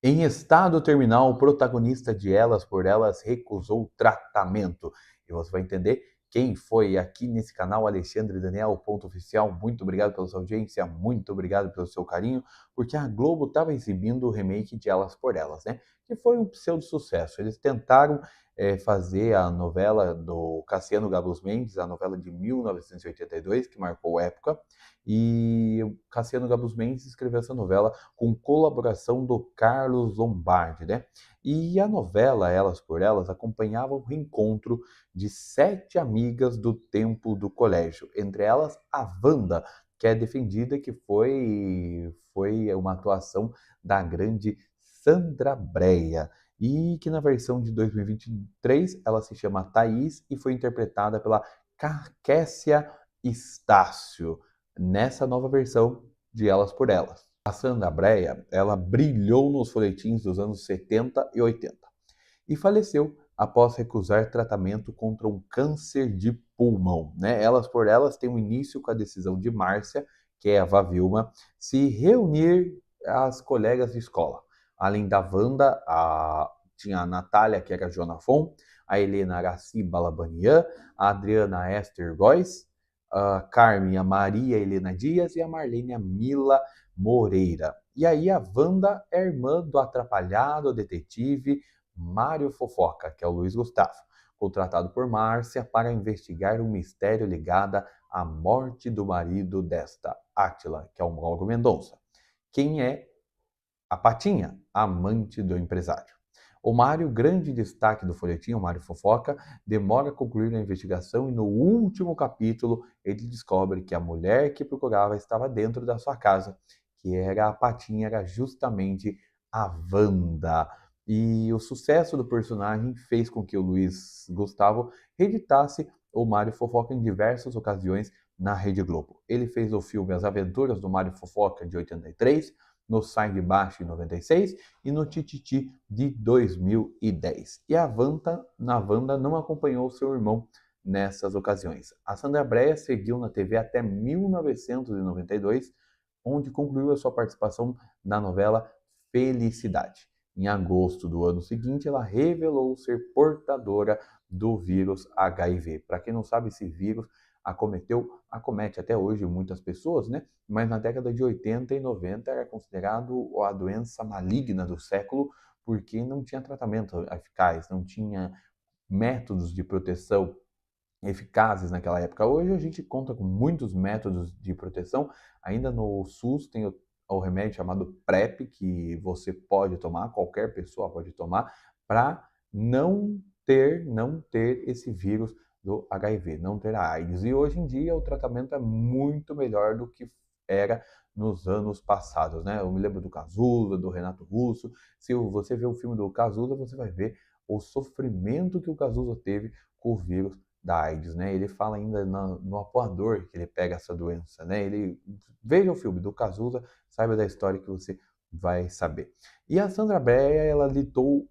Em estado terminal, o protagonista de Elas por Elas recusou tratamento. E você vai entender quem foi aqui nesse canal, Alexandre Daniel, ponto oficial. Muito obrigado pela sua audiência, muito obrigado pelo seu carinho, porque a Globo estava exibindo o remake de Elas por Elas, né? Que foi um pseudo-sucesso. Eles tentaram fazer a novela do Cassiano Gabus Mendes, a novela de 1982, que marcou época, e o Cassiano Gabus Mendes escreveu essa novela com colaboração do Carlos Lombardi, né? E a novela Elas por Elas acompanhava o reencontro de 7 amigas do tempo do colégio, entre elas a Wanda, que é defendida que foi uma atuação da grande Sandra Brea, e que na versão de 2023 ela se chama Thaís e foi interpretada pela Cassia Estácio, nessa nova versão de Elas por Elas. A Sandra Brea, ela brilhou nos folhetins dos anos 70 e 80 e faleceu após recusar tratamento contra um câncer de pulmão, né? Elas por Elas tem um início com a decisão de Márcia, que é a Vavilma, se reunir às colegas de escola. Além da Wanda, tinha a Natália, que era a Joana Fon, a Helena Araci Balabanian, a Adriana Esther Góes, a Carmen, a Maria Helena Dias e a Marlene a Mila Moreira. E aí a Wanda é irmã do atrapalhado detetive Mário Fofoca, que é o Luiz Gustavo, contratado por Márcia para investigar um mistério ligado à morte do marido desta, Átila, que é o Mauro Mendonça. Quem é a Patinha, amante do empresário. O Mário, grande destaque do folhetim, o Mário Fofoca, demora a concluir a investigação e no último capítulo ele descobre que a mulher que procurava estava dentro da sua casa, que era a Patinha, era justamente a Wanda. E o sucesso do personagem fez com que o Luiz Gustavo reeditasse o Mário Fofoca em diversas ocasiões na Rede Globo. Ele fez o filme As Aventuras do Mário Fofoca de 83, no Sai de Baixo em 96 e no Tititi de 2010. E a Wanda, na Wanda, não acompanhou seu irmão nessas ocasiões. A Sandra Brea seguiu na TV até 1992, onde concluiu a sua participação na novela Felicidade. Em agosto do ano seguinte, ela revelou ser portadora do vírus HIV. Para quem não sabe, esse vírus acomete até hoje muitas pessoas, né? Mas na década de 80 e 90 era considerado a doença maligna do século, porque não tinha tratamento eficaz, não tinha métodos de proteção eficazes naquela época. Hoje a gente conta com muitos métodos de proteção. Ainda no SUS tem o remédio chamado PrEP, que você pode tomar, qualquer pessoa pode tomar, para não ter esse vírus do HIV, não ter a AIDS. E hoje em dia o tratamento é muito melhor do que era nos anos passados, né? Eu me lembro do Cazuza, do Renato Russo. Se você ver o filme do Cazuza, você vai ver o sofrimento que o Cazuza teve com o vírus da AIDS, né? Ele fala ainda no apoador que ele pega essa doença, né? Veja o filme do Cazuza, saiba da história que você vai saber. E a Sandra Brea,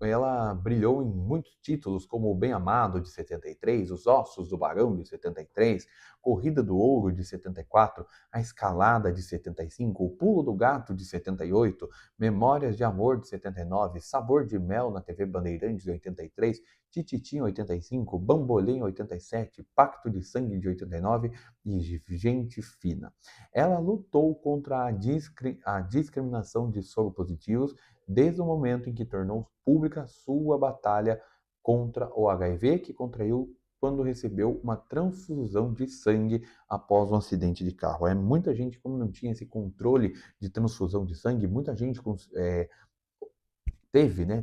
ela brilhou em muitos títulos, como O Bem Amado, de 73, Os Ossos do Barão, de 73, Corrida do Ouro, de 74, A Escalada, de 75, O Pulo do Gato, de 78, Memórias de Amor, de 79, Sabor de Mel, na TV Bandeirantes, de 83, Tititi em 85, Bambolê em 87, Pacto de Sangue de 89 e Gente Fina. Ela lutou contra a discriminação de soropositivos desde o momento em que tornou pública sua batalha contra o HIV, que contraiu quando recebeu uma transfusão de sangue após um acidente de carro. Muita gente, como não tinha esse controle de transfusão de sangue, muita gente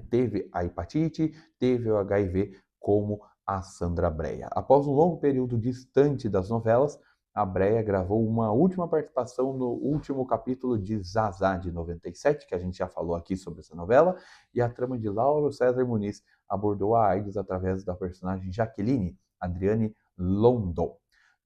teve a hepatite, teve o HIV, como a Sandra Brea. Após um longo período distante das novelas, a Brea gravou uma última participação no último capítulo de Zazá, de 97, que a gente já falou aqui sobre essa novela, e a trama de Lauro César Muniz abordou a AIDS através da personagem Jaqueline, Adriane London.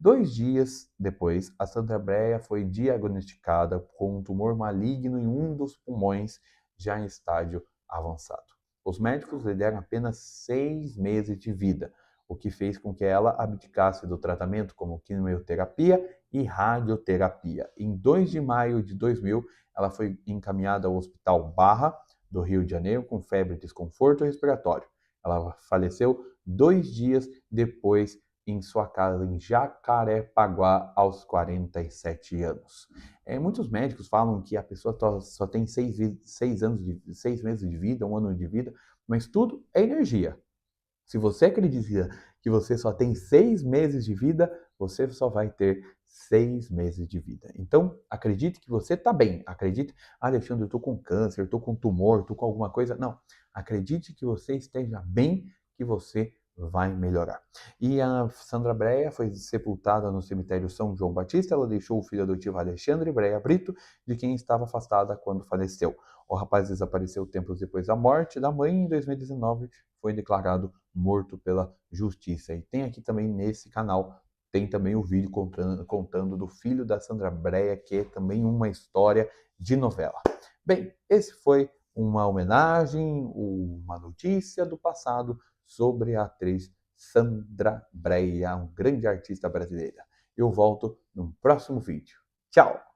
2 dias depois, a Sandra Brea foi diagnosticada com um tumor maligno em um dos pulmões, já em estágio avançado. Os médicos lhe deram apenas 6 meses de vida, o que fez com que ela abdicasse do tratamento como quimioterapia e radioterapia. Em 2 de maio de 2000, ela foi encaminhada ao Hospital Barra, do Rio de Janeiro, com febre e desconforto respiratório. Ela faleceu 2 dias depois em sua casa em Jacarepaguá, aos 47 anos. Muitos médicos falam que a pessoa só tem 6 meses de vida, 1 ano de vida, mas tudo é energia. Se você acredita que você só tem 6 meses de vida, você só vai ter 6 meses de vida. Então, acredite que você está bem. Acredite, Alexandre, eu estou com câncer, estou com tumor, estou com alguma coisa. Não. Acredite que você esteja bem, que você vai melhorar. E a Sandra Brea foi sepultada no cemitério São João Batista. Ela deixou o filho adotivo Alexandre Brea Brito, de quem estava afastada quando faleceu. O rapaz desapareceu tempos depois da morte da mãe. Em 2019, foi declarado morto pela justiça. E tem aqui também nesse canal, tem também o vídeo contando do filho da Sandra Brea, que é também uma história de novela. Bem, esse foi uma homenagem, uma notícia do passado sobre a atriz Sandra Brea, uma grande artista brasileira. Eu volto no próximo vídeo. Tchau!